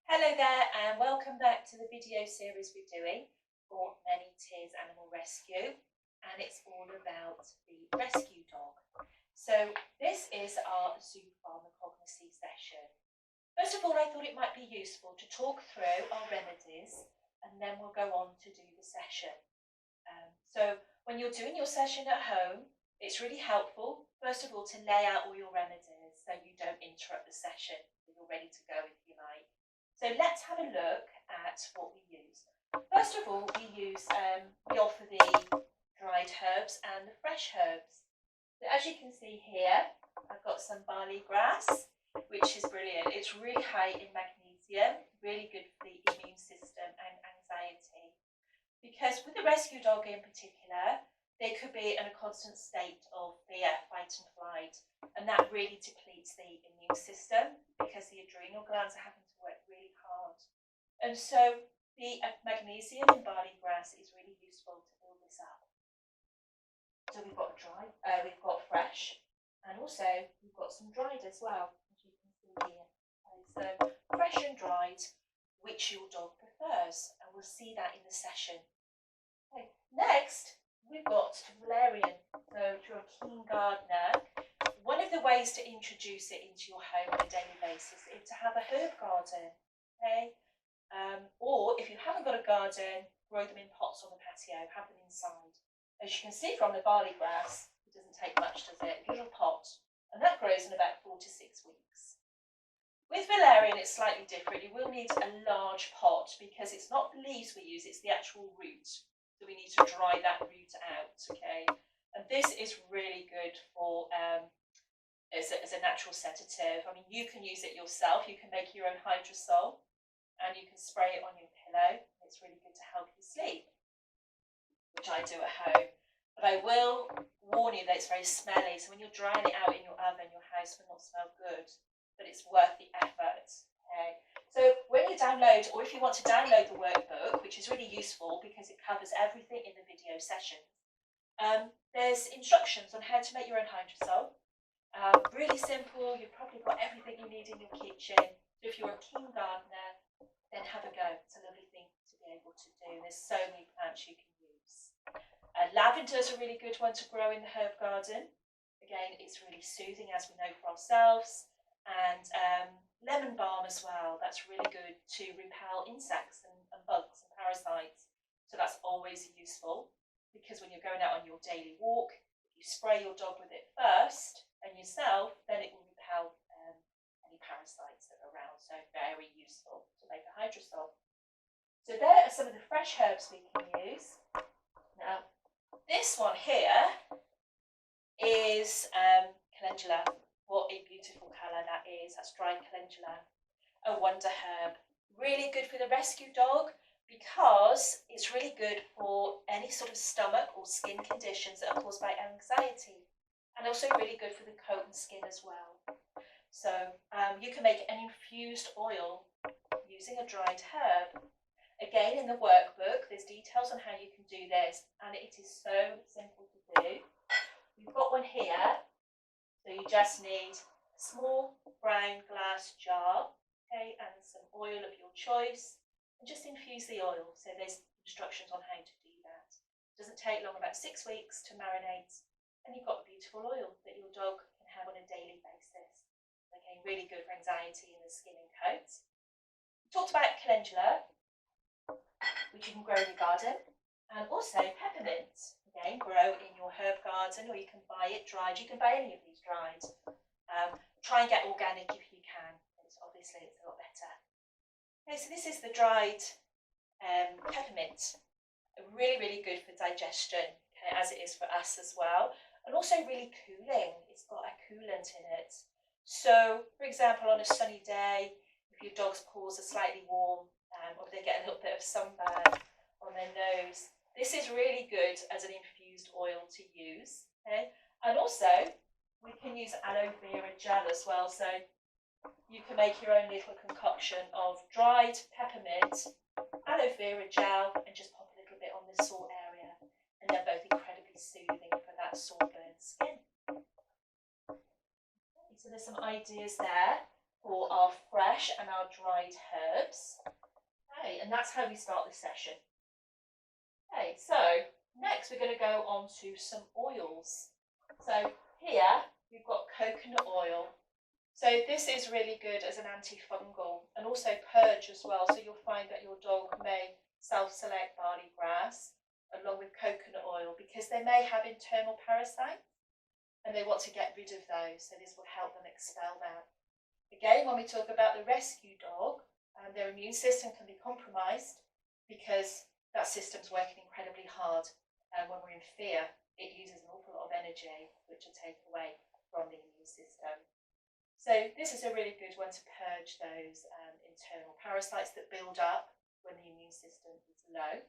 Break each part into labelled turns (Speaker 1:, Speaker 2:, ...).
Speaker 1: Hello there and welcome back to the video series we're doing for Many Tears Animal Rescue, and it's all about the rescue dog. So this is our Zoopharmacognosy session. First of all, I thought it might be useful to talk through our remedies and then we'll go on to do the session. So when you're doing your session at home, it's really helpful, first of all, to lay out all your remedies so you don't interrupt the session. You're ready to go if you like. So let's have a look at what we use. First of all, we offer the dried herbs and the fresh herbs. So as you can see here, I've got some barley grass, which is brilliant. It's really high in magnesium, really good for the immune system and anxiety. Because with the rescue dog in particular, they could be in a constant state of fear, fight and flight, and that really depletes the immune system because the adrenal glands are having to work really hard. And so the magnesium in barley grass is really useful to build this up. So we've got dry, we've got fresh, and also we've got some dried as well, as you can see here. So fresh and dried, which your dog prefers, and we'll see that in the session. Okay. Next, we've got valerian. So if you're a keen gardener, one of the ways to introduce it into your home on a daily basis is to have a herb garden. Okay? Or if you haven't got a garden, grow them in pots on the patio, have them inside. As you can see from the barley grass, it doesn't take much, does it? A little pot, and that grows in about 4 to 6 weeks. With valerian, it's slightly different. You will need a large pot because it's not the leaves we use, it's the actual root. So we need to dry that root out, okay? And this is really good for as a natural sedative. I mean, you can use it yourself. You can make your own hydrosol and you can spray it on your pillow. It's really good to help you sleep, which I do at home. But I will warn you that it's very smelly. So when you're drying it out in your oven, your house will not smell good, but it's worth the effort, okay? So when you download, or if you want to download the workbook, which is really useful because it covers everything in the video session, there's instructions on how to make your own hydrosol. Really simple. You've probably got everything you need in your kitchen. So if you're a keen gardener, then have a go. It's a lovely thing to be able to do. There's so many plants you can use. Lavender is a really good one to grow in the herb garden. Again, it's really soothing, as we know for ourselves. And lemon balm as well. That's really good to repel insects and bugs and parasites. So that's always useful because when you're going out on your daily walk, if you spray your dog with it first and yourself, then it will repel any parasites that are around. So very useful to make a hydrosol. So there are some of the fresh herbs we can use. Now, this one here is calendula. What a beautiful colour that is. That's dried calendula, a wonder herb. Really good for the rescue dog because it's really good for any sort of stomach or skin conditions that are caused by anxiety, and also really good for the coat and skin as well. So you can make an infused oil using a dried herb. Again, in the workbook, there's details on how you can do this, and it is so simple to do. We've got one here. So you just need a small brown glass jar, okay, and some oil of your choice, and just infuse the oil. So there's instructions on how to do that. It doesn't take long, about 6 weeks to marinate, and you've got a beautiful oil that your dog can have on a daily basis. Okay, really good for anxiety in the skin and coat. We talked about calendula, which you can grow in your garden, and also peppermint. Again, grow in your herb garden, or you can buy it dried. You can buy any of these dried. Try and get organic if you can. Obviously, it's a lot better. Okay, so this is the dried peppermint. Really, really good for digestion, okay, as it is for us as well. And also really cooling. It's got a coolant in it. So, for example, on a sunny day, if your dog's paws are slightly warm, or they get a little bit of sunburn on their nose, this is really good as an infused oil to use, okay? And also, we can use aloe vera gel as well. So you can make your own little concoction of dried peppermint, aloe vera gel, and just pop a little bit on the sore area. And they're both incredibly soothing for that sore, burnt skin. Okay, so there's some ideas there for our fresh and our dried herbs. Okay, and that's how we start the session. Okay, so next we're going to go on to some oils. So here we've got coconut oil. So this is really good as an antifungal and also purge as well. So you'll find that your dog may self-select barley grass along with coconut oil because they may have internal parasites and they want to get rid of those. So this will help them expel that. Again, when we talk about the rescue dog, their immune system can be compromised because that system's working incredibly hard. When we're in fear, it uses an awful lot of energy, which will take away from the immune system. So this is a really good one to purge those internal parasites that build up when the immune system is low.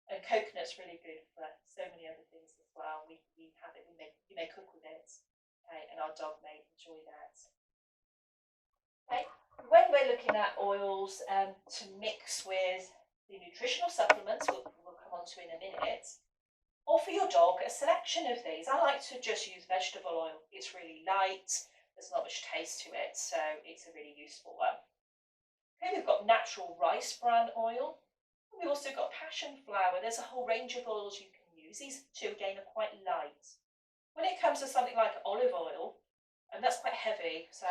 Speaker 1: And coconut's really good for so many other things as well. We have it, we may cook with it, okay, and our dog may enjoy that. Okay. When we're looking at oils to mix with the nutritional supplements, we'll come on to in a minute, offer your dog a selection of these. I like to just use vegetable oil. It's really light, there's not much taste to it, so it's a really useful one. Okay, we've got natural rice bran oil. We've also got passion flower. There's a whole range of oils you can use. These two, again, are quite light. When it comes to something like olive oil, and that's quite heavy, so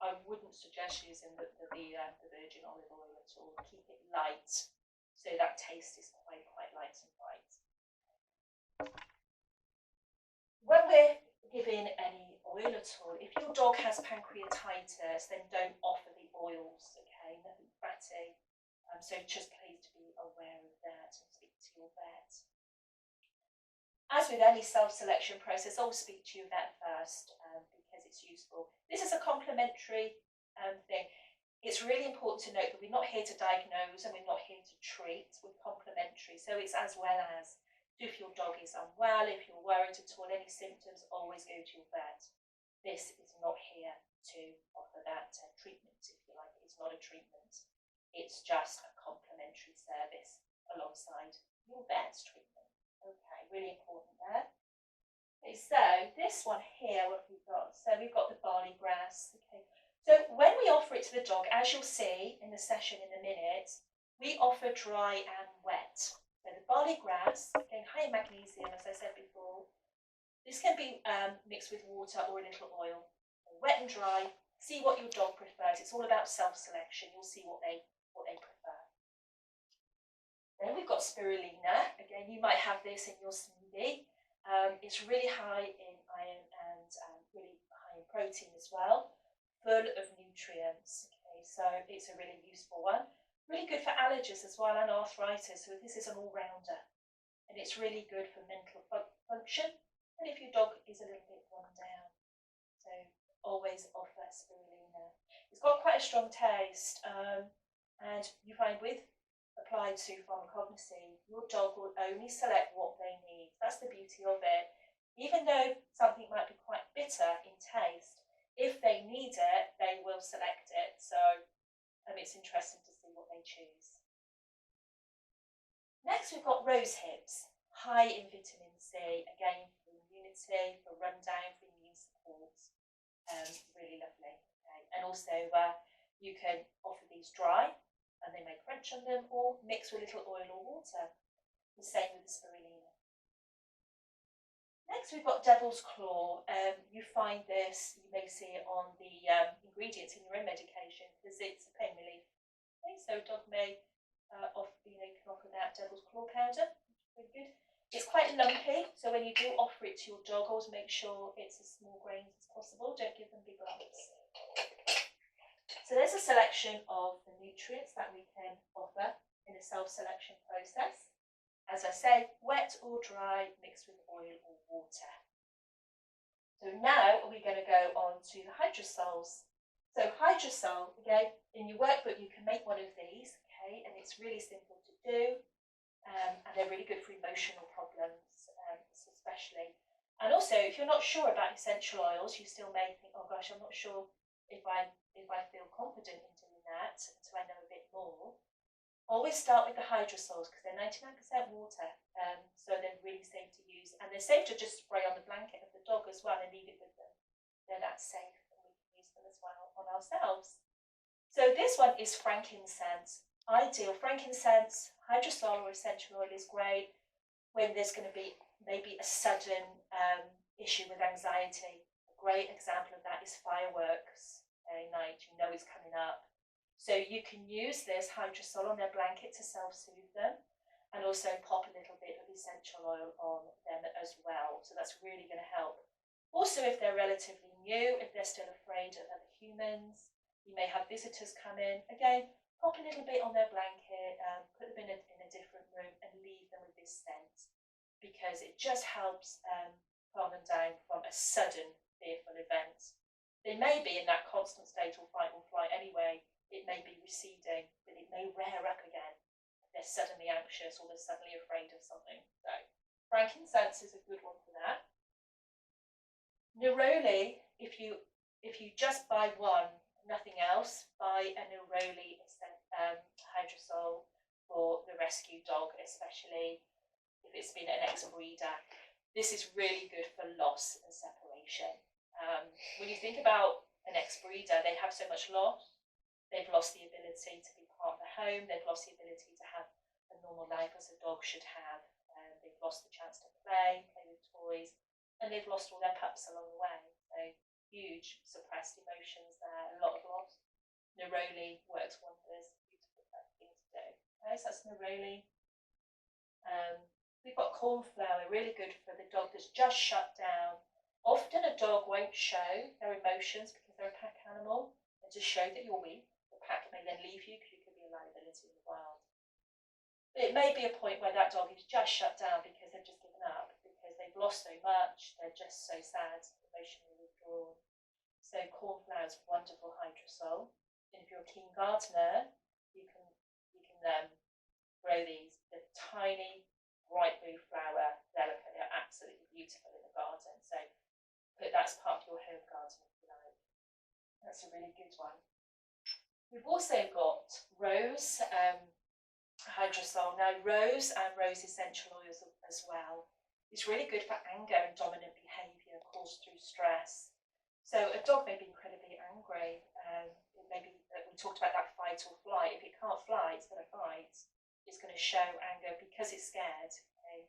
Speaker 1: I wouldn't suggest using the virgin olive oil at all. Keep it light, so that taste is quite light and bright. When we're giving any oil at all, if your dog has pancreatitis, then don't offer the oils, okay? Nothing fatty. So just please to be aware of that and speak to your vet. As with any self-selection process, always speak to your vet first because it's useful. This is a complementary thing. It's really important to note that we're not here to diagnose and we're not here to treat. We're complementary, so it's as well as. If your dog is unwell, if you're worried at all, any symptoms, always go to your vet. This is not here to offer that treatment, if you like. It's not a treatment. It's just a complementary service alongside your vet's treatment. Okay, really important there. Okay, so this one here, what have we got? So we've got the barley grass. Okay, so when we offer it to the dog, as you'll see in the session in a minute, we offer dry and wet. So the barley grass, again, high in magnesium, as I said before. This can be mixed with water or a little oil. Wet and dry, see what your dog prefers. It's all about self-selection. You'll see what they prefer. Then we've got spirulina. Again, you might have this in your smoothie. It's really high in iron and really high in protein as well. Full of nutrients. Okay, so it's a really useful one. Really good for allergies as well and arthritis, so this is an all-rounder. And it's really good for mental function and if your dog is a little bit run down. So always offer spirulina. It's got quite a strong taste and you find with applied Zoopharmacognosy, your dog will only select what they need. That's the beauty of it. Even though something might be quite bitter in taste, if they need it, they will select it. So it's interesting to see what they choose. Next, we've got rose hips, high in vitamin C, again for immunity, for rundown, for immune support. Really lovely. Okay. And also, you can offer these dry, and they may crunch on them, or mix with a little oil or water. The same with the spirulina. Next, we've got devil's claw. You find this, you may see it on the ingredients in your own medication because it's a pain relief. Okay, so dog may can offer that devil's claw powder, which is really good. It's quite lumpy, so when you do offer it to your dog, always make sure it's as small grains as possible. Don't give them big lumps. So there's a selection of the nutrients that we can offer in a self-selection process. As I say, wet or dry, mixed with oil or water. So now we're going to go on to the hydrosols. So hydrosol, again, in your workbook you can make one of these, okay, and it's really simple to do, and they're really good for emotional problems, especially. And also, if you're not sure about essential oils, you still may think, oh gosh, I'm not sure if I feel confident in doing that, so I know a bit more. Always start with the hydrosols because they're 99% water, so they're really safe to use, and they're safe to just spray on the blanket of the dog as well and leave it with them. They're that safe, and we can use them as well on ourselves. So this one is frankincense. Ideal. Frankincense, hydrosol or essential oil is great when there's going to be maybe a sudden issue with anxiety. A great example of that is fireworks at night. You know it's coming up. So you can use this hydrosol on their blanket to self-soothe them, and also pop a little bit of essential oil on them as well. So that's really going to help. Also, if they're relatively new, if they're still afraid of other humans, you may have visitors come in. Again, pop a little bit on their blanket, put them in a different room and leave them with this scent, because it just helps calm them down from a sudden fearful event. They may be in that constant state of fight or flight anyway. It may be receding, but it may rear up again if they're suddenly anxious or they're suddenly afraid of something. So frankincense is a good one for that. Neroli, if you just buy one, nothing else, buy a neroli hydrosol for the rescue dog, especially if it's been an ex-breeder. This is really good for loss and separation. When you think about an ex-breeder, they have so much loss. They've lost the ability to be part of the home. They've lost the ability to have a normal life as a dog should have. They've lost the chance to play with toys, and they've lost all their pups along the way. So huge suppressed emotions there, a lot of loss. Neroli works wonders. Beautiful thing to do. Okay, so that's neroli. We've got cornflower, really good for the dog that's just shut down. Often a dog won't show their emotions because they're a pack animal, and to show that you're weak. The pack may then leave you because you could be a liability in the wild. But it may be a point where that dog is just shut down because they've just given up, because they've lost so much, they're just so sad, emotionally withdrawn. So cornflower is wonderful hydrosol. And if you're a keen gardener, you can grow these. They're tiny, bright blue flower, delicate. They're absolutely beautiful in the garden. So that's part of your home garden if you like. That's a really good one. We've also got rose hydrosol. Now rose and rose essential oils as well. It's really good for anger and dominant behaviour caused through stress. So a dog may be incredibly angry. Maybe we talked about that fight or flight. If it can't fly, it's going to fight. It's going to show anger because it's scared. Okay?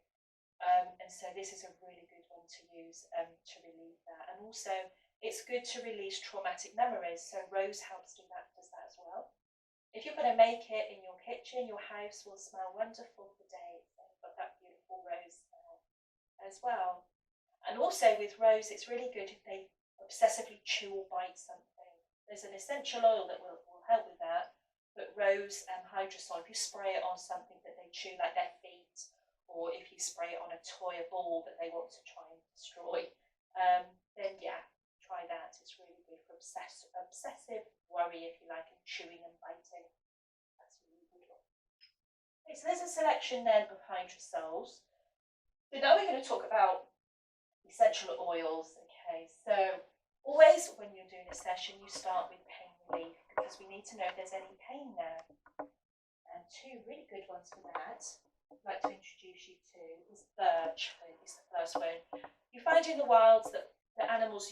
Speaker 1: And so this is a really good one to use to relieve that. And also, it's good to release traumatic memories. So rose helps does that as well. If you're going to make it in your kitchen, your house will smell wonderful for days. So you've got that beautiful rose smell as well. And also with rose, it's really good if they obsessively chew or bite something. There's an essential oil that will help with that, but rose hydrosol, if you spray it on something that they chew, like their feet, or if you spray it on a toy, a ball that they want to try and destroy, then yeah, try that. It's really good for obsessive worry, if you like, and chewing and biting. That's a really good one. Okay, so there's a selection then of hydrosols. So now we're going to talk about essential oils. Okay, so always when you're doing a session, you start with pain relief, because we need to know if there's any pain there. And two really good ones for that I'd like to introduce you to is birch. I think it's the first one. You find in the wilds that the animals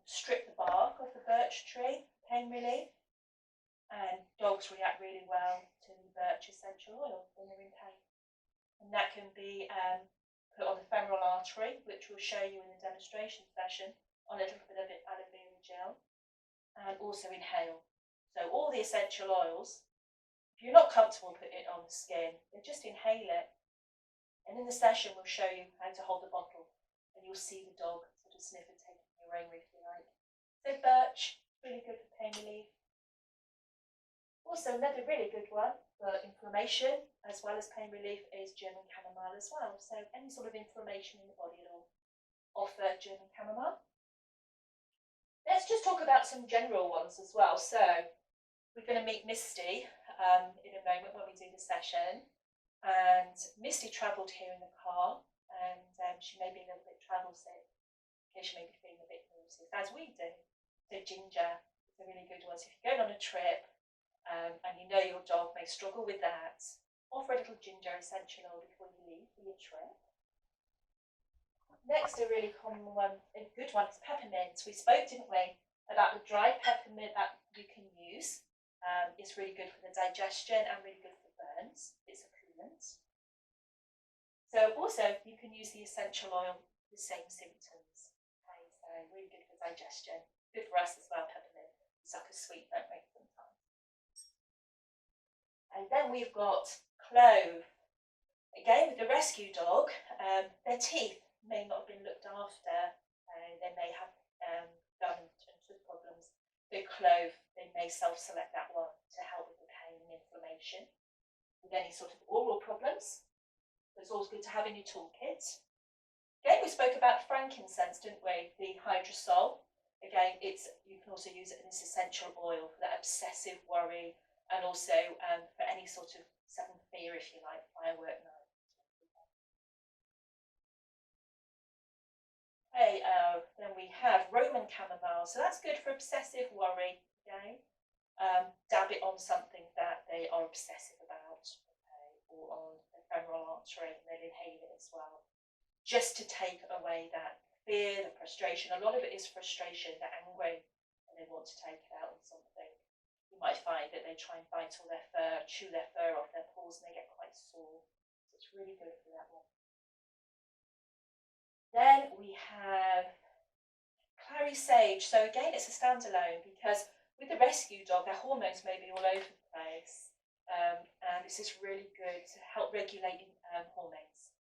Speaker 1: strip the bark off the birch tree, pain relief, and dogs react really well to the birch essential oil when they're in pain. And that can be put on the femoral artery, which we'll show you in the demonstration session, on a little bit of aloe vera gel, and also inhale. So all the essential oils, if you're not comfortable putting it on the skin, then just inhale it. And in the session, we'll show you how to hold the bottle, and you'll see the dog sort of sniff and take your own if you like. So birch, really good for pain relief. Also, another really good one for inflammation as well as pain relief is German chamomile as well. So any sort of inflammation in the body at all, offer German chamomile. Let's just talk about some general ones as well. So we're going to meet Misty in a moment when we do the session. And Misty travelled here in the car, and she may be a little bit travel sick. Okay, she may be feeling a bit nauseous, as we do. So ginger is a really good one. So if you're going on a trip, and you know your dog may struggle with that, offer a little ginger essential oil before you leave for your trip. Next, a really common one, a good one, is peppermint. We spoke, didn't we, about the dry peppermint that you can use. It's really good for the digestion and really good for burns. It's a coolant. So also you can use the essential oil for the same symptoms. Okay, so really good for digestion. Good for us as well, peppermint. It's like a sweet, don't we, sometimes. And then we've got clove. Again, with the rescue dog, their teeth may not have been looked after. They may have gum and tooth problems. The clove, they may self-select that one to help with the pain and inflammation. With any sort of oral problems, it's always good to have in your toolkit. Again, we spoke about frankincense, didn't we? The hydrosol. Again, you can also use it as essential oil for that obsessive worry, and also for any sort of sudden fear, if you like, firework night. Okay, then we have Roman chamomile. So that's good for obsessive worry. Again, dab it on something that they are obsessive about, okay, or on the femoral artery, and they'll inhale it as well, just to take away that fear, the frustration. A lot of it is frustration, they're angry, and they want to take it out on something. You might find that they try and bite all their fur, chew their fur off their paws, and they get quite sore. So it's really good for that one. Then we have clary sage. So again, it's a standalone because with the rescue dog, their hormones may be all over the place, and this is really good to help regulate hormones.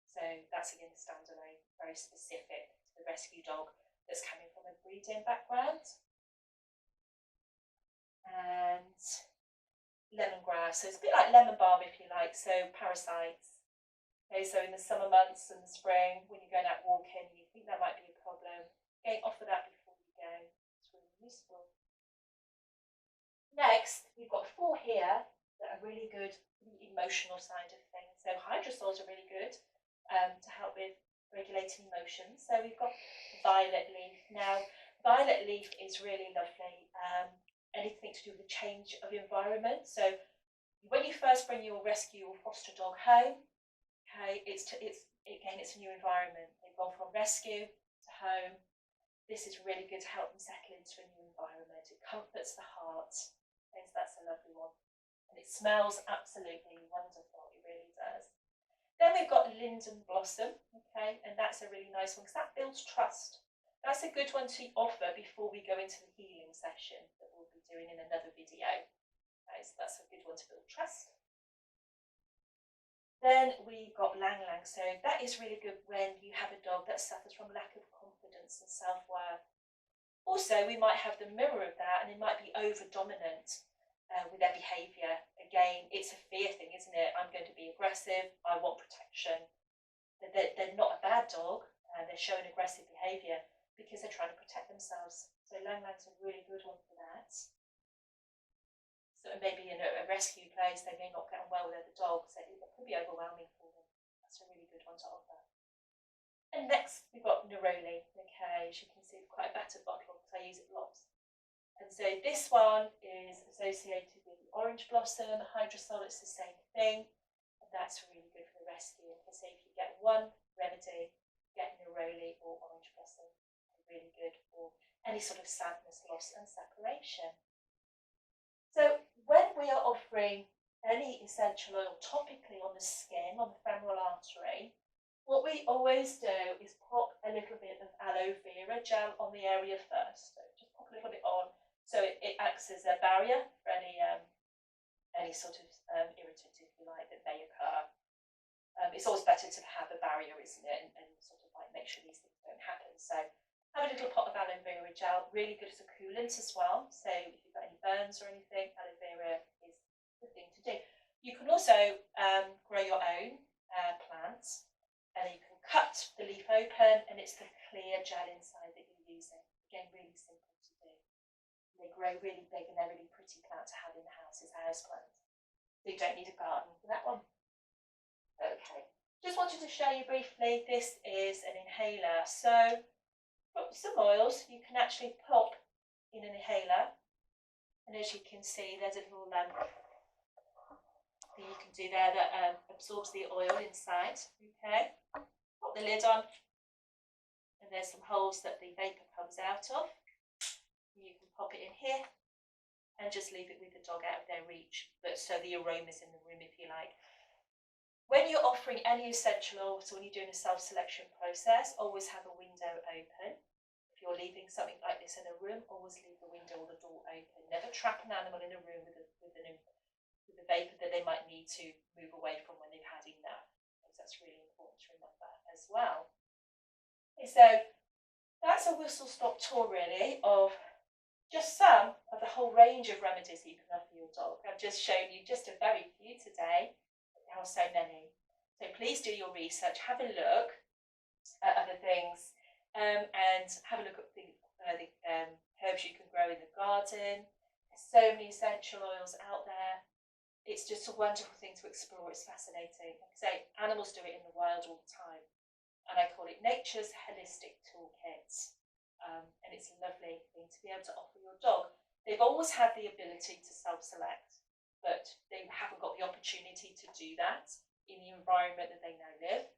Speaker 1: So that's again a standalone, very specific to the rescue dog that's coming from a breeding background. And lemongrass, so it's a bit like lemon balm if you like, so parasites. Okay, so in the summer months and the spring, when you're going out walking, you think that might be a problem, again, offer that before you go. It's really useful. Next, we've got 4 here that are really good for the emotional side of things. So hydrosols are really good to help with regulating emotions. So we've got violet leaf. Now, violet leaf is really lovely. Anything to do with the change of environment. So when you first bring your rescue or foster dog home, okay, it's a new environment. They've gone from rescue to home. This is really good to help them settle into a new environment. It comforts the heart. Okay, so that's a lovely one. And it smells absolutely wonderful. It really does. Then we've got linden blossom, okay, and that's a really nice one because that builds trust. That's a good one to offer before we go into the healing session that we'll be doing in another video. Okay, so that's a good one to build trust. Then we got lang lang, so that is really good when you have a dog that suffers from lack of confidence and self-worth. Also, we might have the mirror of that, and it might be over-dominant with their behaviour. Again, it's a fear thing, isn't it? I'm going to be aggressive, I want protection. They're not a bad dog, they're showing aggressive behaviour because they're trying to protect themselves. So lang lang's a really good one for that. So maybe in a rescue place, they may not get on well with other dogs, so it could be overwhelming for them. That's a really good one to offer. And next, we've got neroli. Okay, as you can see, it's quite a battered bottle, so I use it lots. And so this one is associated with orange blossom, hydrosol, it's the same thing. And that's really good for the rescue. And so if you get one remedy, get neroli or orange blossom. They're really good for any sort of sadness, loss and separation. So when we are offering any essential oil topically on the skin, on the femoral artery, what we always do is pop a little bit of aloe vera gel on the area first. So just pop a little bit on, so it acts as a barrier for any sort of irritant, if you like, that may occur. It's always better to have a barrier, isn't it, and sort of like make sure these things don't happen. So have a little pot of aloe vera gel, really good as a coolant as well. So if you've got any burns or anything, aloe vera is the thing to do. You can also grow your own plants, and you can cut the leaf open, and it's the clear gel inside that you're using. Again, really simple to do. They grow really big, and they're really pretty plant to have in the house as a house plant. So you don't need a garden for that one. Okay, just wanted to show you briefly, this is an inhaler. So some oils you can actually pop in an inhaler, and as you can see, there's a little thing you can do there that absorbs the oil inside. Okay, pop the lid on, and there's some holes that the vapour comes out of. You here, and just leave it with the dog out of their reach, but so the aroma's in the room, if you like. When you're offering any essential oils, or when you're doing a self-selection process, always have a window open. If you're leaving something like this in a room, always leave the window or the door open. Never trap an animal in a room with the vapor that they might need to move away from when they've had enough, because that's really important to remember as well. Okay, so that's a whistle-stop tour really of just some of the whole range of remedies that you can offer your dog. I've just shown you just a very few today, but there are so many. So please do your research, have a look at other things, and have a look at the herbs you can grow in the garden. There's so many essential oils out there. It's just a wonderful thing to explore. It's fascinating. Like I say, animals do it in the wild all the time, and I call it nature's holistic toolkit. And it's a lovely thing to be able to offer your dog. They've always had the ability to self-select, but they haven't got the opportunity to do that in the environment that they now live.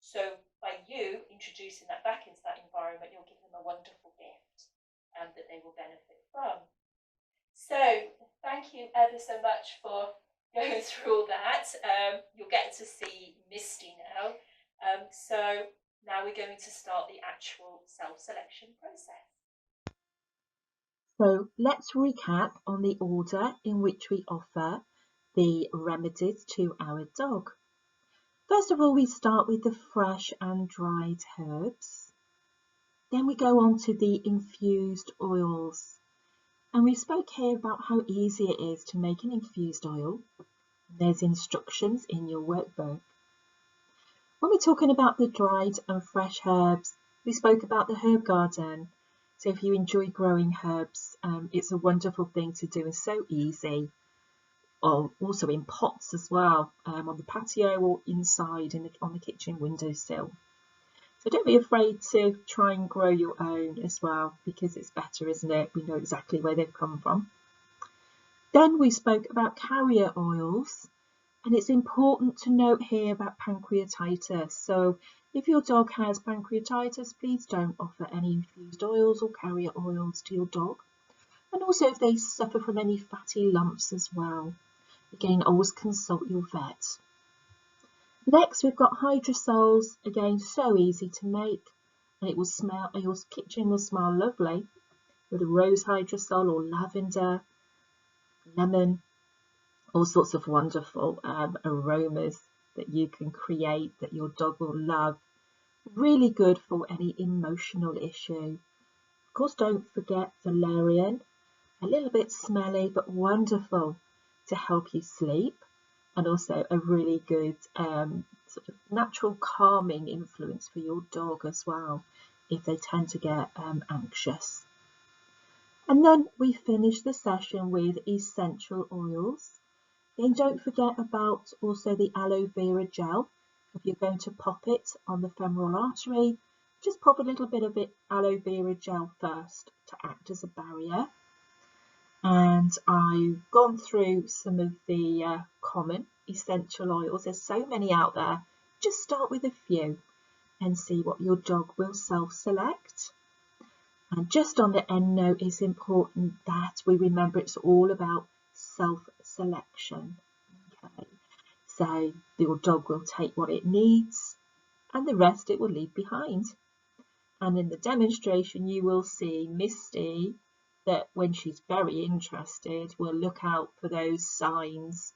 Speaker 1: So by you introducing that back into that environment, you'll give them a wonderful gift that they will benefit from. So thank you ever so much for going through all that. You'll get to see Misty now. So now we're going to start the actual self-selection process.
Speaker 2: So let's recap on the order in which we offer the remedies to our dog. First of all, we start with the fresh and dried herbs. Then we go on to the infused oils. And we spoke here about how easy it is to make an infused oil. There's instructions in your workbook. When we're talking about the dried and fresh herbs, we spoke about the herb garden. So if you enjoy growing herbs, it's a wonderful thing to do and so easy. Or also in pots as well, on the patio or inside on the kitchen windowsill. So don't be afraid to try and grow your own as well, because it's better, isn't it? We know exactly where they've come from. Then we spoke about carrier oils. And it's important to note here about pancreatitis. So if your dog has pancreatitis, please don't offer any infused oils or carrier oils to your dog. And also if they suffer from any fatty lumps as well. Again, always consult your vet. Next, we've got hydrosols. Again, so easy to make. And it will smell, your kitchen will smell lovely with a rose hydrosol or lavender, lemon. All sorts of wonderful aromas that you can create that your dog will love. Really good for any emotional issue. Of course, don't forget valerian, a little bit smelly but wonderful to help you sleep, and also a really good sort of natural calming influence for your dog as well if they tend to get anxious. And then we finish the session with essential oils. Then don't forget about also the aloe vera gel. If you're going to pop it on the femoral artery, just pop a little bit of aloe vera gel first to act as a barrier. And I've gone through some of the common essential oils. There's so many out there. Just start with a few and see what your dog will self-select. And just on the end note, it's important that we remember it's all about self-selection. Okay, so your dog will take what it needs and the rest it will leave behind. And in the demonstration you will see Misty that when she's very interested will look out for those signs.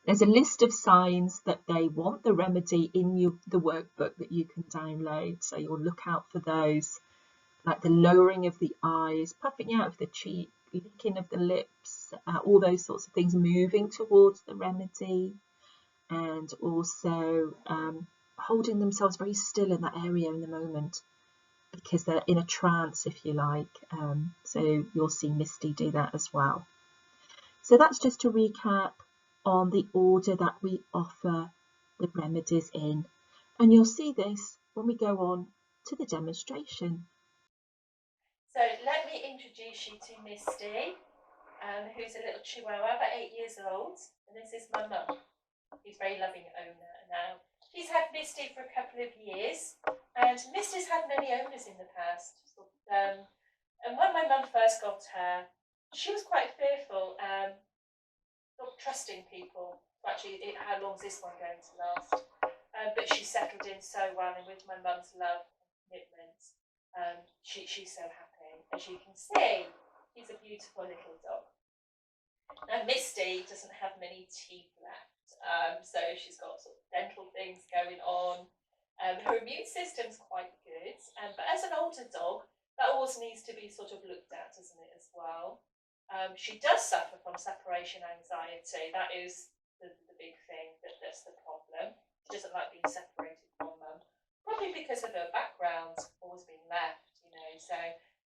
Speaker 2: There's a list of signs that they want the remedy in the workbook that you can download, so you'll look out for those, like the lowering of the eyes, puffing out of the cheek, licking of the lips, all those sorts of things, moving towards the remedy, and also holding themselves very still in that area in the moment because they're in a trance, if you like. So you'll see Misty do that as well. So that's just to recap on the order that we offer the remedies in, and you'll see this when we go on to the demonstration.
Speaker 1: So let me introduce you to Misty, who's a little chihuahua, about 8 years old, and this is my mum, who's a very loving owner now. She's had Misty for a couple of years, and Misty's had many owners in the past. And when my mum first got her, she was quite fearful, not trusting people. Actually, how long is this one going to last? But she settled in so well, and with my mum's love and commitment, she's so happy. As you can see, she's a beautiful little dog. Now, Misty doesn't have many teeth left, so she's got sort of dental things going on. Her immune system's quite good, but as an older dog, that always needs to be sort of looked at, doesn't it, as well? She does suffer from separation anxiety. That is the big thing, that's the problem. She doesn't like being separated from mum, probably because of her background, always being left, you know. So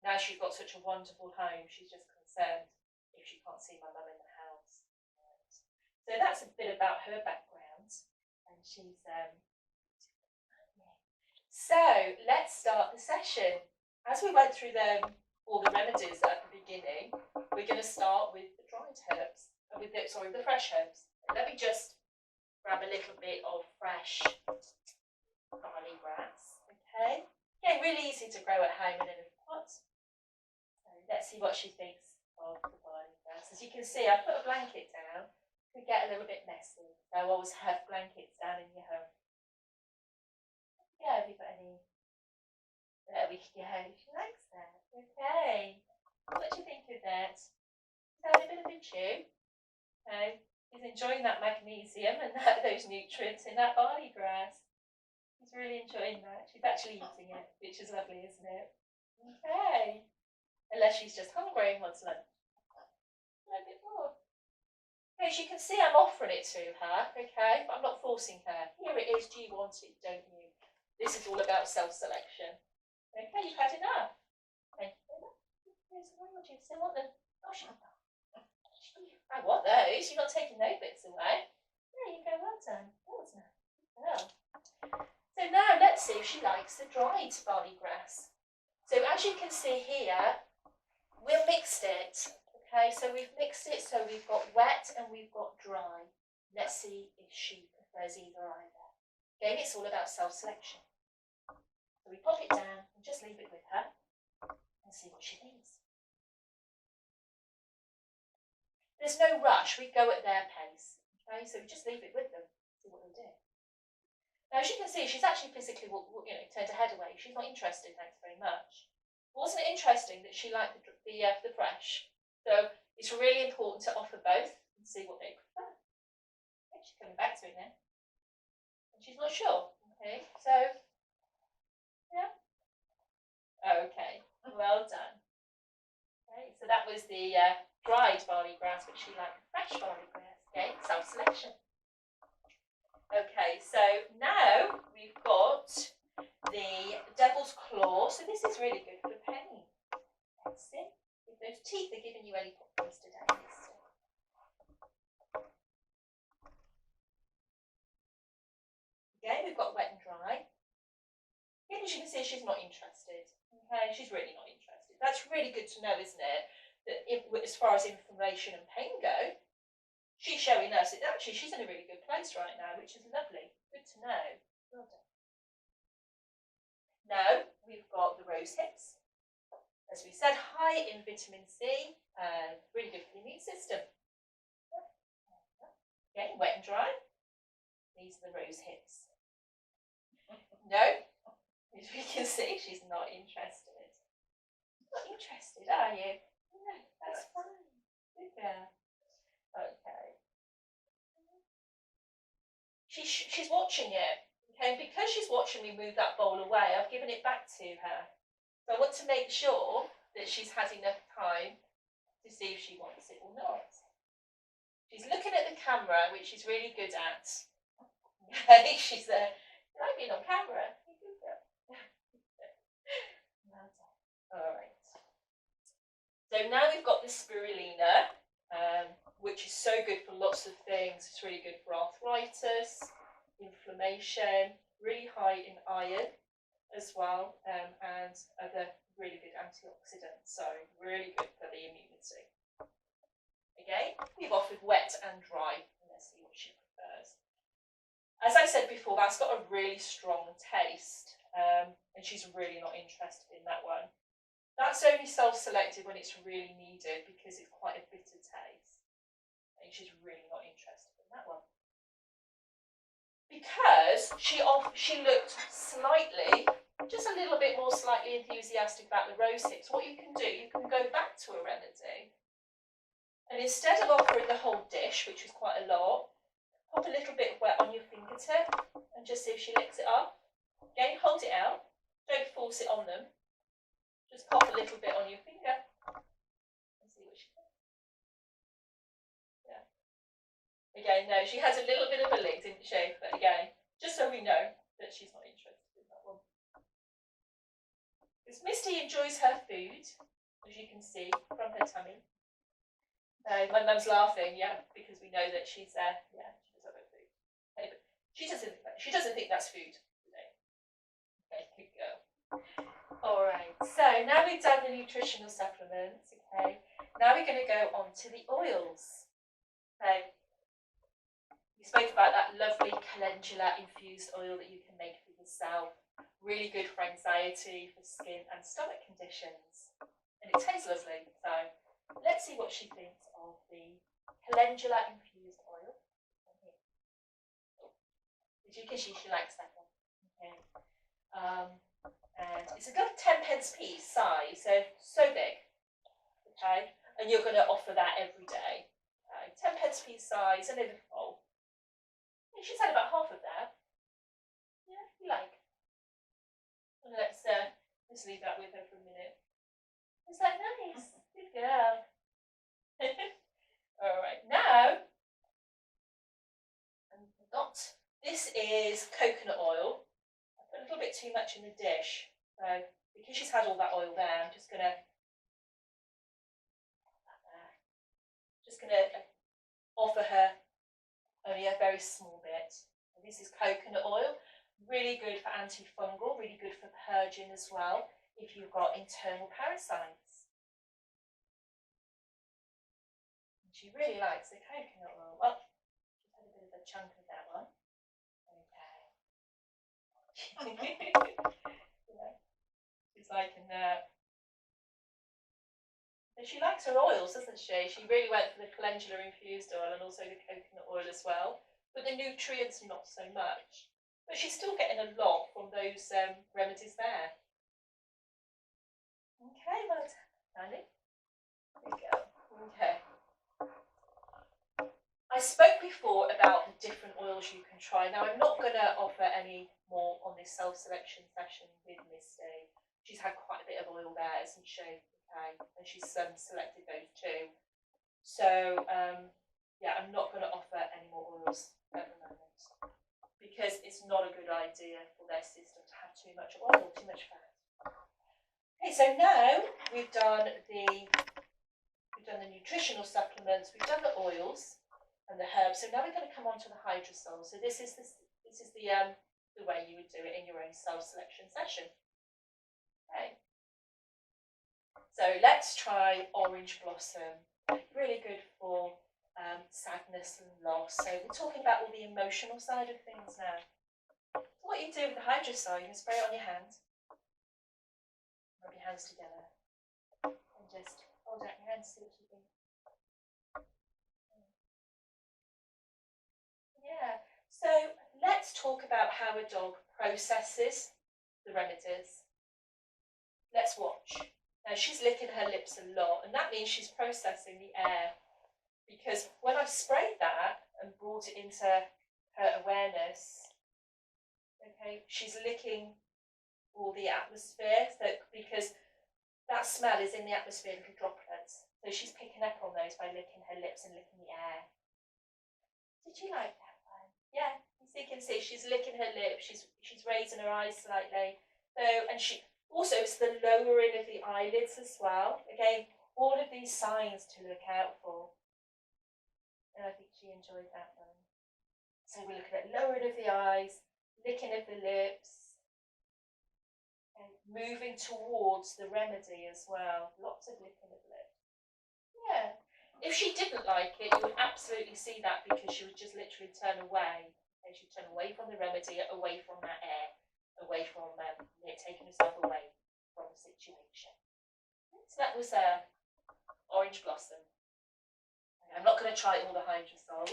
Speaker 1: now she's got such a wonderful home, she's just concerned if she can't see my mum in the house. So that's a bit about her background, and she's so let's start the session. As we went through all the remedies at the beginning, we're going to start with the dried herbs, with the fresh herbs. Let me just grab a little bit of fresh barley grass, okay? Again, really easy to grow at home in a little pot. So let's see what she thinks of the barley grass. As you can see, I put a blanket down. It could get a little bit messy, so always have blankets down in your home. Yeah, have you got any? There we go. She likes that. Okay. What do you think of that? Is that a bit of a chew? Okay. She's enjoying that magnesium and those nutrients in that barley grass. She's really enjoying that. She's actually eating it, which is lovely, isn't it? Okay. Unless she's just hungry and wants lunch. A bit more. Okay, as you can see, I'm offering it to her, okay, but I'm not forcing her. Here it is. Do you want it? Don't you? This is all about self-selection. Okay, you've had enough. Thank you very much. What do you still want them? Oh, shut up. I want those. You're not taking those bits away. There you go, well done. Well done. Well. So now let's see if she likes the dried barley grass. So as you can see here, we've mixed it. Okay, so we've mixed it, so we've got wet and we've got dry. Let's see if she prefers either either. Again, it's all about self-selection. So we pop it down and just leave it with her and see what she thinks. There's no rush, we go at their pace. Okay, so we just leave it with them, see what they do. Now, as you can see, she's actually physically, turned her head away. She's not interested, thanks very much. Wasn't it interesting that she liked the fresh? So it's really important to offer both and see what they prefer. Okay, she's coming back to it now. And she's not sure. Okay, so, yeah. Okay, well done. Okay, so that was the dried barley grass, but she liked the fresh barley grass. Okay, self-selection. Okay, so now we've got the devil's claw. So this is really good for pain. Let's see if those teeth are giving you any problems today. Okay, we've got wet and dry. Again, as you can see, she's not interested. Okay, she's really not interested. That's really good to know, isn't it? That as far as inflammation and pain go, she's showing us that actually she's in a really good place right now, which is lovely. Good to know. Well done. Now we've got the rose hips. As we said, high in vitamin C, really good for the immune system. Okay, wet and dry. These are the rose hips. No, as we can see, she's not interested. Not interested, are you? No, that's fine. Good girl. Okay. She's watching it. Okay, and because she's watching me move that bowl away, I've given it back to her. So I want to make sure that she's had enough time to see if she wants it or not. She's looking at the camera, which she's really good at. Okay, she's like being on camera. Well done. All right. So now we've got the spirulina, which is so good for lots of things. It's really good for arthritis, inflammation, really high in iron as well, and other really good antioxidants. So really good for the immunity. Again, we've offered wet and dry. Let's see what she prefers. As I said before, that's got a really strong taste, and she's really not interested in that one. That's only self-selected when it's really needed because it's quite a bitter taste. And she's really not interested in that one. Because she looked slightly, just a little bit more slightly enthusiastic about the rose hips. What you can do, you can go back to a remedy, and instead of offering the whole dish, which is quite a lot, pop a little bit wet on your fingertip and just see if she licks it up. Again, hold it out. Don't force it on them. Just pop a little bit on your finger and see what she does. Yeah. Again, no, she had a little bit of a lick, didn't she? But again, just so we know that she's not interested in that one. Because Misty enjoys her food, as you can see from her tummy. My mum's laughing, yeah, because we know that she's yeah, she does have her food. Okay, but she doesn't think that's food today. Okay, good girl. All right, so now we've done the nutritional supplements. Okay, now we're going to go on to the oils. Okay, we spoke about that lovely calendula infused oil that you can make for yourself. Really good for anxiety, for skin and stomach conditions, and it tastes lovely. So let's see what she thinks of the calendula infused oil. She likes that one. Okay. And it's a good 10p piece size, so big. Okay, and you're going to offer that every day. Okay, 10p piece size, and in a bowl. And she's had about half of that. Yeah, you like. And let's leave that with her for a minute. Is that nice? Good girl. All right, now this is coconut oil. I put a little bit too much in the dish, so because she's had all that oil there, I'm just gonna offer her only a very small bit. And this is coconut oil, really good for antifungal, really good for purging as well if you've got internal parasites. And she really likes the coconut oil. Well, she's had a bit of a chunk of that one. Okay. Yeah. She's liking that. And she likes her oils, doesn't she? She really went for the calendula infused oil and also the coconut oil as well. But the nutrients, not so much. But she's still getting a lot from those remedies there. Okay, well done, Annie. There you go. Okay. I spoke before about the different oils you can try. Now, I'm not going to offer any more on this self-selection session with Misty. She's had quite a bit of oil there, hasn't she? Okay, and she's selected those too. So, yeah, I'm not going to offer any more oils at the moment because it's not a good idea for their system to have too much oil, too much fat. Okay, so now we've done the nutritional supplements, we've done the oils and the herbs. So now we're going to come on to the Hydrosol. So this is the way you would do it in your own self-selection session. Okay. So let's try Orange Blossom. Really good for sadness and loss. So we're talking about all the emotional side of things now. So what you do with the Hydrosol, you can spray it on your hands. Rub your hands together and just hold out your hands, see what you think. Yeah, so let's talk about how a dog processes the remedies. Let's watch. Now she's licking her lips a lot, and that means she's processing the air, because when I sprayed that and brought it into her awareness, okay, she's licking all the atmosphere, so because that smell is in the atmosphere, little droplets. So she's picking up on those by licking her lips and licking the air. Did you like that one? Yeah, as you can see, she's licking her lips, she's raising her eyes slightly. So, and she also, it's the lowering of the eyelids as well. Again, all of these signs to look out for. And I think she enjoyed that one. So we're looking at lowering of the eyes, licking of the lips, and moving towards the remedy as well. Lots of licking of lips. Yeah. If she didn't like it, you would absolutely see that, because she would just literally turn away. And she'd turn away from the remedy, away from that air, away from taking herself away from the situation. that was Orange Blossom. I'm not going to try all the Hydrosol.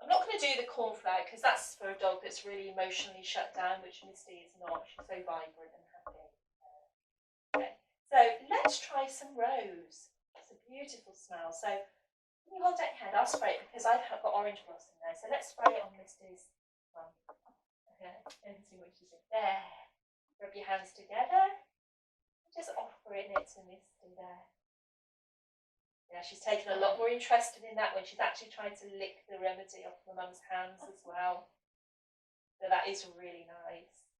Speaker 1: I'm not going to do the cornflower because that's for a dog that's really emotionally shut down, which Misty is not. She's so vibrant and happy. Okay. So let's try some rose. It's a beautiful smell. So can you hold that head? I'll spray it because I've got Orange Blossom there. So let's spray it on Misty's mum. Okay, and see what she says. There. Rub your hands together. Just offering it to Misty there. Yeah, she's taken a lot more interest in that when she's actually trying to lick the remedy off her mum's hands as well. So that is really nice.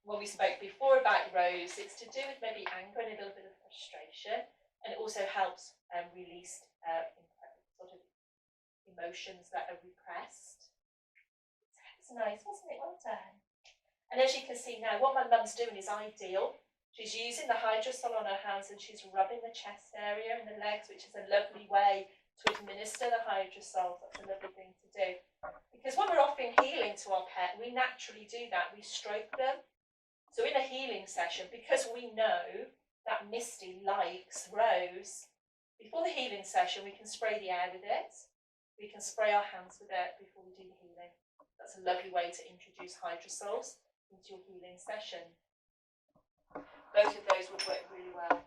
Speaker 1: When we spoke before about rose, it's to do with maybe anger and a little bit of frustration, and it also helps release sort of emotions that are repressed. So it's nice, wasn't it? Well done. And as you can see now, what my mum's doing is ideal. She's using the Hydrosol on her hands and she's rubbing the chest area and the legs, which is a lovely way to administer the Hydrosol. That's a lovely thing to do. Because when we're offering healing to our pet, we naturally do that. We stroke them. So in a healing session, because we know that Misty likes rose, before the healing session, we can spray the air with it. We can spray our hands with it before we do the healing. That's a lovely way to introduce Hydrosols into your healing session. Both of those would work really well.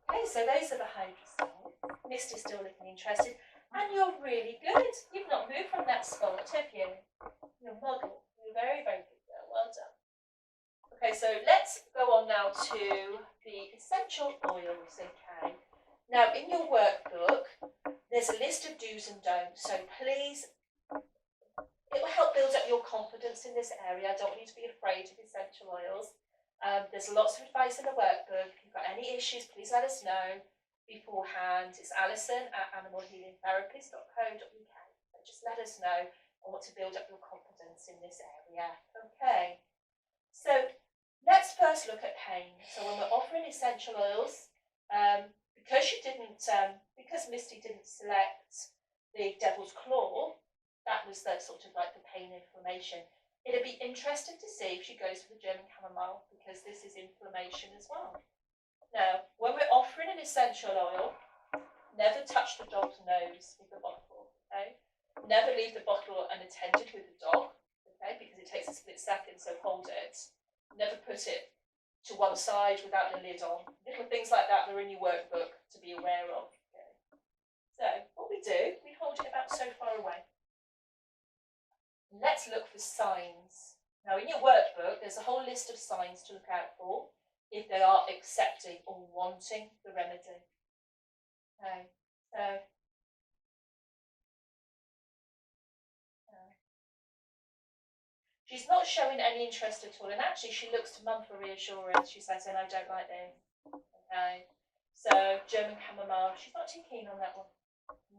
Speaker 1: Okay, so those are the Hydrosols. Misty's still looking interested. And you're really good. You've not moved from that spot, have you? You're a model. You're a very, very good girl. Well done. Okay, so let's go on now to the essential oils, okay? Now, in your workbook, there's a list of do's and don'ts. So please, it will help build up your confidence in this area. I don't want you to be afraid of essential oils. There's lots of advice in the workbook. If you've got any issues, please let us know beforehand. It's alison@animalhealingtherapies.co.uk. Just let us know. I want to build up your confidence in this area. Okay. So let's first look at pain. So when we're offering essential oils, because Misty didn't select the Devil's Claw, that was the sort of like the pain inflammation. It'd be interesting to see if she goes for the German chamomile because this is inflammation as well. Now, when we're offering an essential oil, never touch the dog's nose with the bottle, okay? Never leave the bottle unattended with the dog, okay? Because it takes a split second, so hold it. Never put it to one side without the lid on. Little things like that are in your workbook to be aware of. Okay? So, what we do, we hold it about so far away. Let's look for signs. Now in your workbook, there's a whole list of signs to look out for if they are accepting or wanting the remedy. Okay, so she's not showing any interest at all, and actually she looks to mum for reassurance. She's saying, I don't like this. Okay, so German chamomile, she's not too keen on that one.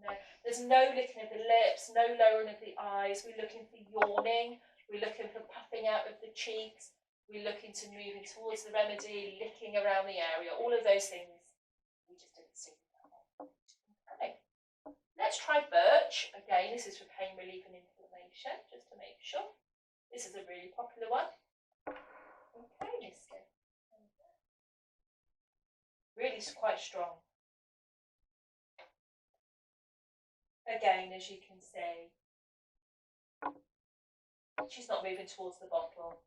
Speaker 1: No, there's no licking of the lips, no lowering of the eyes. We're looking for yawning. We're looking for puffing out of the cheeks. We're looking to moving towards the remedy, licking around the area. All of those things we just didn't see. Okay, let's try birch. Again, this is for pain relief and inflammation, just to make sure. This is a really popular one. Okay, Misty. Really quite strong. Again, as you can see, she's not moving towards the bottle.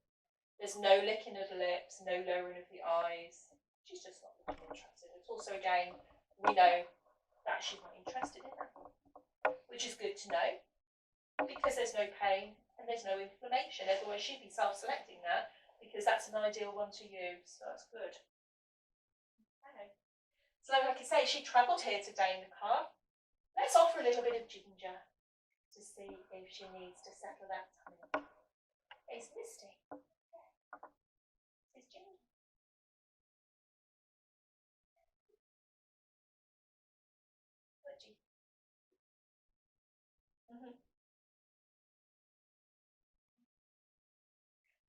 Speaker 1: There's no licking of the lips, no lowering of the eyes. She's just not looking interested. It's also, again, we know that she's not interested in that, which is good to know because there's no pain and there's no inflammation. Otherwise, she'd be self-selecting that because that's an ideal one to use. So that's good. Okay. So, like I say, she travelled here today in the car. Let's offer a little bit of ginger to see if she needs to settle that tummy. It's Misty. It's ginger.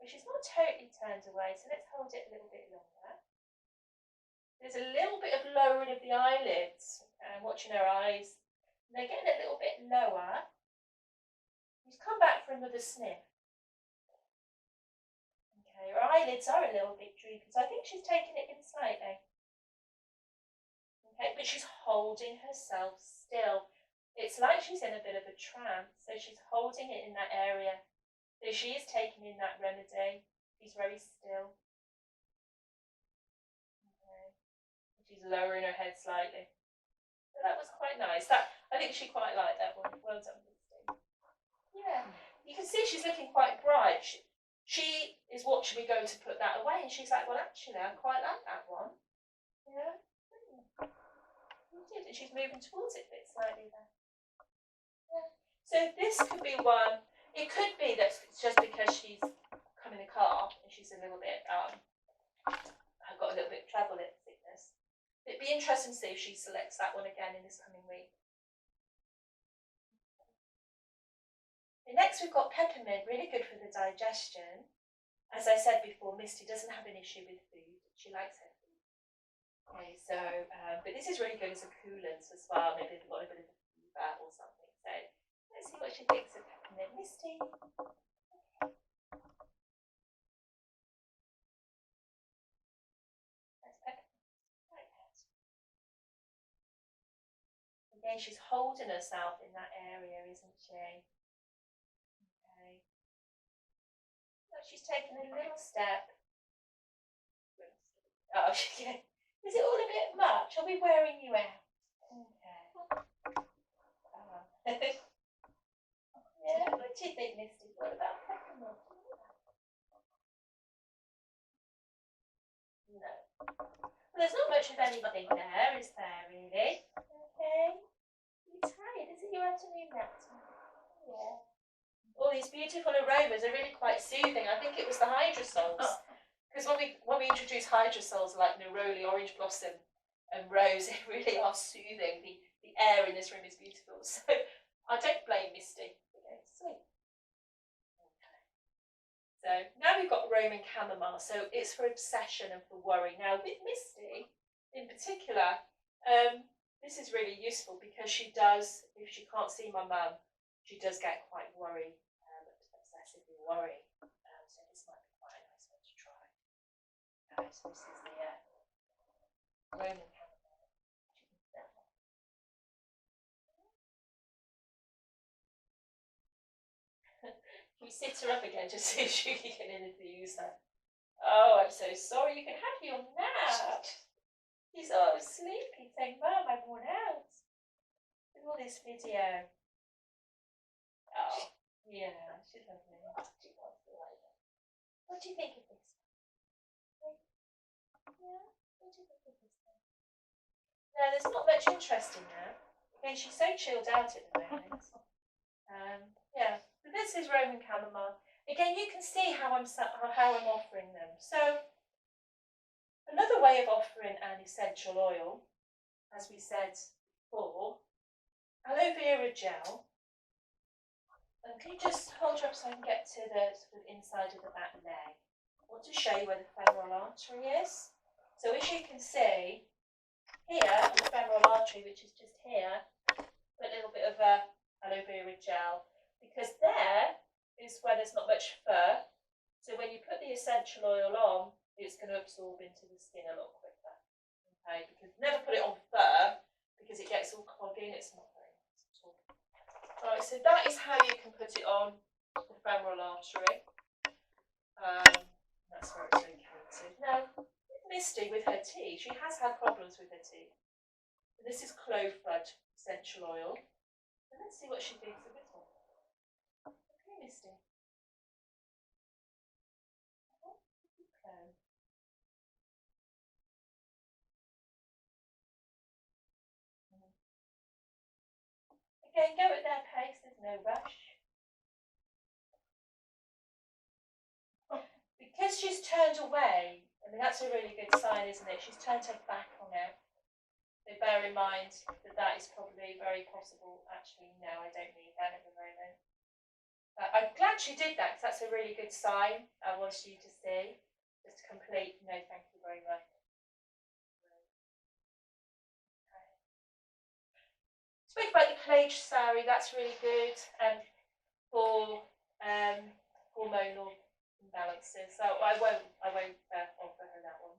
Speaker 1: But she's not totally turned away, so let's hold it a little bit longer. There's a little bit of lowering of the eyelids. Okay, watching her eyes. And they're getting a little bit lower. She's come back for another sniff. Okay, Her eyelids are a little bit droopy, so I think she's taken it in slightly. Okay, but she's holding herself still. It's like she's in a bit of a trance, so she's holding it in that area. So she is taking in that remedy. She's very still. Okay. She's lowering her head slightly. So that was quite nice. I think she quite liked that one. Well done, Misty. Yeah, you can see she's looking quite bright. She is watching me go to put that away, and she's like, well, actually, I quite like that one. Yeah. And she's moving towards it a bit slightly there. Yeah. So this could be one. It could be that it's just because she's come in a car and she's a little bit I've got a little bit of travel sickness. It'd be interesting to see if she selects that one again in this coming week. And next we've got peppermint, really good for the digestion. As I said before, Misty doesn't have an issue with food. She likes her food. Okay, so, but this is really good as a coolant as well. Maybe they've got a bit of a fever or something. So let's see what she thinks of peppermint. Misty. That's peppermint. Again, she's holding herself in that area, isn't she? Okay. So she's taking a little step. Oh, is it all a bit much? Are we wearing you out? Okay. Yeah, what do you think, Misty? What about peppermint? No. Well, there's not much of anything there, is there, really? Okay. You're tired, is it your afternoon nap time? Yeah. All these beautiful aromas are really quite soothing. I think it was the Hydrosols. Because when we introduce Hydrosols like neroli, orange blossom, and rose, they really are soothing. The air in this room is beautiful. So I don't blame Misty. Okay, sweet. Okay. So now we've got Roman chamomile. So it's for obsession and for worry. Now with Misty, in particular, this is really useful because she does, if she can't see my mum, she does get quite worried, obsessively worried. So this might be quite a nice one to try. So this is the Roman chamomile. Can you sit her up again just so she can infuse her? Oh, I'm so sorry. You can have your nap. She's all sleepy, saying, Mum, I'm worn out. With all this video. Oh, yeah, she's lovely. She wants to like that. What do you think of this? Yeah, what do you think of this one? No, there's not much interest in that. Again, she's so chilled out at the moment. Yeah, so this is Roman chamomile. Again, you can see how I'm offering them. So another way of offering an essential oil, as we said before, aloe vera gel. And can you just hold her up so I can get to the sort of inside of the back leg? I want to show you where the femoral artery is. So as you can see, here on the femoral artery, which is just here, put a little bit of aloe vera gel, because there is where there's not much fur. So when you put the essential oil on, it's going to absorb into the skin a lot quicker. Okay, because never put it on fur because it gets all cloggy and it's not very nice at all. Right, so that is how you can put it on the femoral artery. That's where it's located. Now, Misty with her tea, she has had problems with her tea. This is clove bud essential oil. And let's see what she thinks of this one. Okay, Misty. Okay. Again, go at their pace, there's no rush. Because she's turned away, I mean, that's a really good sign, isn't it? She's turned her back on it. So bear in mind that is probably very possible. Actually, no, I don't need that at the moment. I'm glad she did that, because that's a really good sign I want you to see. Just to complete, no, thank you very much. Speak about the Pallage sari, that's really good for hormonal imbalances. So I won't offer her that one.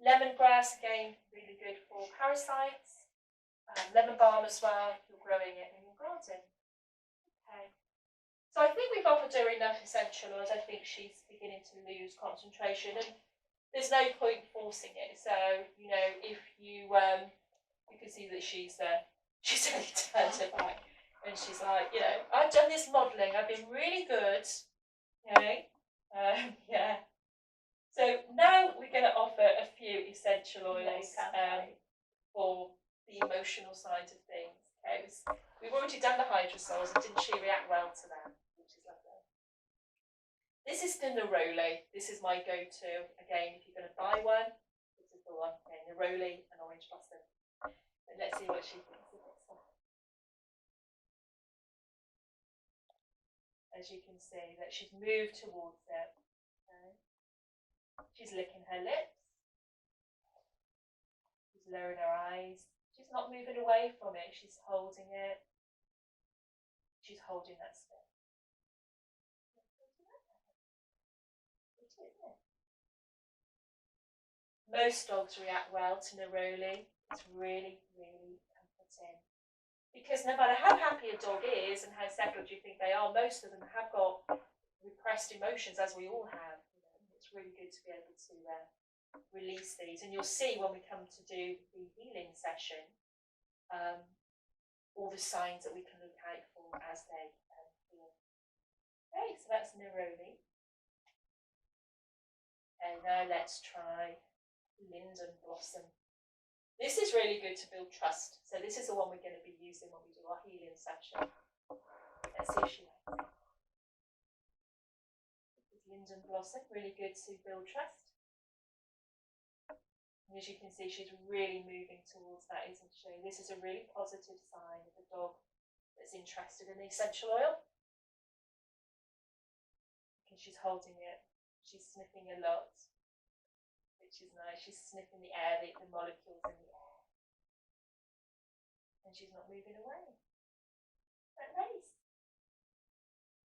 Speaker 1: Lemongrass, again, really good for parasites. Lemon balm as well, if you're growing it in your garden. Okay. So I think we've offered her enough essential oils. I think she's beginning to lose concentration, and there's no point forcing it. So, you know, if you can see that she's only turned her back, and she's like, you know, I've done this modelling. I've been really good. Okay. Yeah. So now we're going to offer a few essential oils for the emotional side of things. Okay, we've already done the hydrosols, and didn't she react well to them? Which is lovely. This is the neroli. This is my go-to. Again, if you're going to buy one, this is the one. Okay, neroli and orange blossom. And let's see what she thinks of this one. As you can see, that she's moved towards it. Okay. She's licking her lips. She's lowering her eyes. She's not moving away from it. She's holding it. She's holding that space. Most dogs react well to neroli. It's really, really comforting. Because no matter how happy a dog is and how settled you think they are, most of them have got repressed emotions, as we all have. You know, it's really good to be able to release these. And you'll see when we come to do the healing session, all the signs that we can look out for as they heal. Okay, so that's neroli. And now let's try linden blossom. This is really good to build trust. So this is the one we're going to be using when we do our healing session. Let's see if she likes it. Linden blossom, really good to build trust. And as you can see, she's really moving towards that, isn't she? This is a really positive sign of a dog that's interested in the essential oil. Because she's holding it, she's sniffing a lot, which is nice. She's sniffing the air, the molecules in the air. And she's not moving away. Isn't that nice?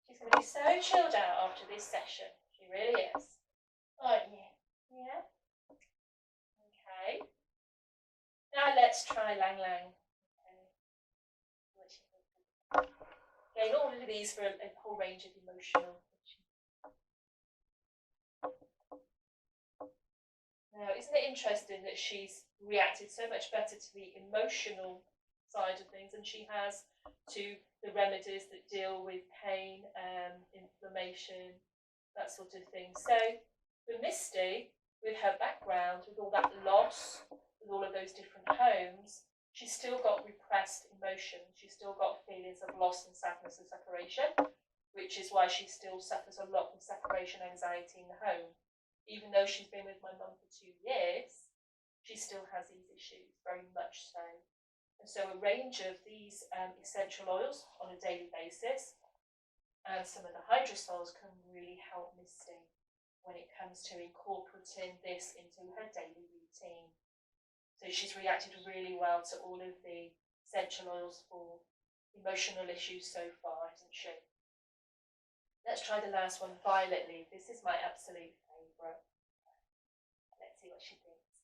Speaker 1: She's going to be so chilled out after this session. She really is. Aren't you? Yeah? Okay. Now let's try Lang Lang. Okay. Again, all of these for a whole range of emotional. Now, isn't it interesting that she's reacted so much better to the emotional side of things than she has to the remedies that deal with pain, inflammation, that sort of thing. So for Misty, with her background, with all that loss, with all of those different homes, she's still got repressed emotions. She's still got feelings of loss and sadness and separation, which is why she still suffers a lot from separation anxiety in the home. Even though she's been with my mum for 2 years, she still has these issues, very much so. And so a range of these essential oils on a daily basis and some of the hydrosols can really help Misty when it comes to incorporating this into her daily routine. So she's reacted really well to all of the essential oils for emotional issues so far, hasn't she? Let's try the last one, violet leaf. This is my absolute favourite. Let's see what she thinks.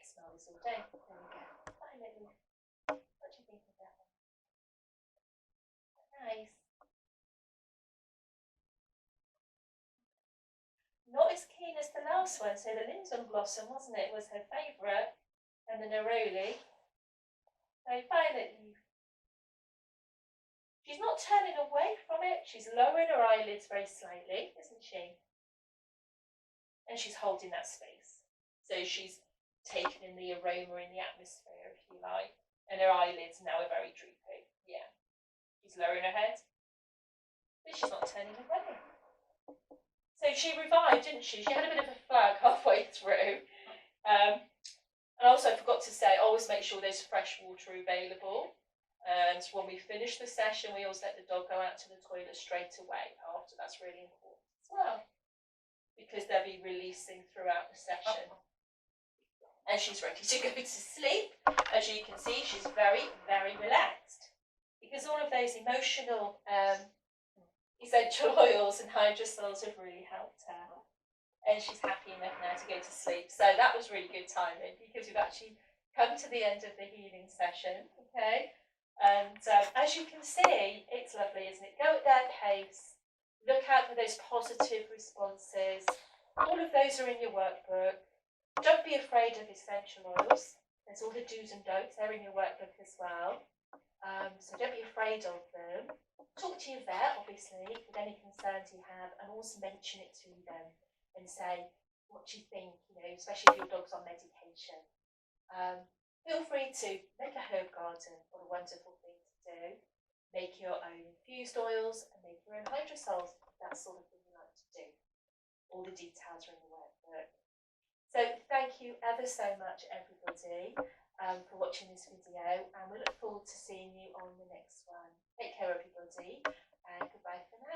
Speaker 1: Smell this all day. There we go. Violet leaf. What do you think of that one? Nice. Not as keen as the last one. So the linden blossom, wasn't it, was her favourite, and the neroli. So violet leaf. She's not turning away from it. She's lowering her eyelids very slightly, isn't she? And she's holding that space. So she's taking in the aroma in the atmosphere, if you like. And her eyelids now are very droopy. Yeah. She's lowering her head. But she's not turning away. So she revived, didn't she? She had a bit of a flag halfway through. And also I forgot to say, always make sure there's fresh water available. And when we finish the session, we always let the dog go out to the toilet straight away after. That's really important as well, because they'll be releasing throughout the session. And she's ready to go to sleep. As you can see, she's very, very relaxed, because all of those emotional essential oils and hydrosols have really helped her. And she's happy enough now to go to sleep. So that was really good timing because we've actually come to the end of the healing session, okay? And as you can see, it's lovely, isn't it? Go at their pace, look out for those positive responses. All of those are in your workbook. Don't be afraid of essential oils. There's all the do's and don'ts, they're in your workbook as well. So don't be afraid of them. Talk to your vet, obviously, with any concerns you have, and also mention it to them and say what you think, especially if your dog's on medication. Feel free to make a herb garden. What a wonderful thing to do. Make your own infused oils and make your own hydrosols. That sort of thing you like to do. All the details are in the workbook. So thank you ever so much, everybody, for watching this video, and we look forward to seeing you on the next one. Take care, everybody, and goodbye for now.